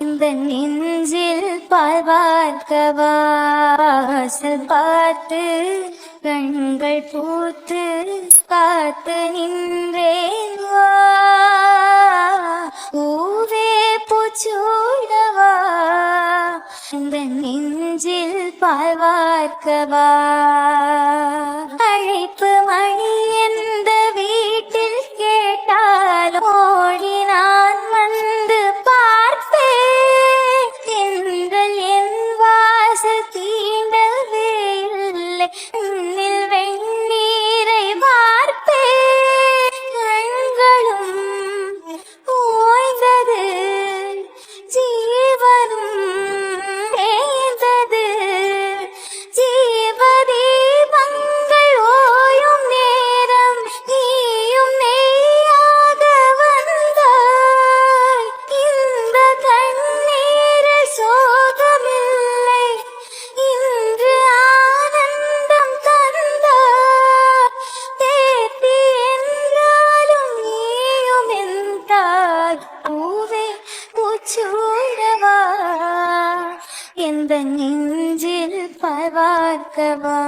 இந்த நெஞ்சில் பால் வார்க்கவா வாசல் பார்த்து கண்கள் பூத்து காத்து நின்றேன் வா பூவே பூச்சூடவா இந்த நெஞ்சில் பால் வார்க்கவா அழைப்பு மணி எந்த வீட்டில் கேட்டால் ஓடி நான் வந்து பார்ப்பேன் எங்கள் என் வாசல் தீண்டவே இல்லை உன்னில் வெந்நீரை பார்ப்பேன் கண்களும் ஓய்ந்தது ஜீவனும் ஏந்தது ஜீவதீபங்கள் ஓயும் நேரம் நீயும் நெய்யாக வந்தாய் இந்த கண்ணீரில் சோகமில்லை இன்று ஆனந்தம் தந்தாய் தேத்தி என்றாலும் நீயும் என்றாய் பூவே பூச்சூடவா எந்த நெஞ்சில் பால் வார்க்கவா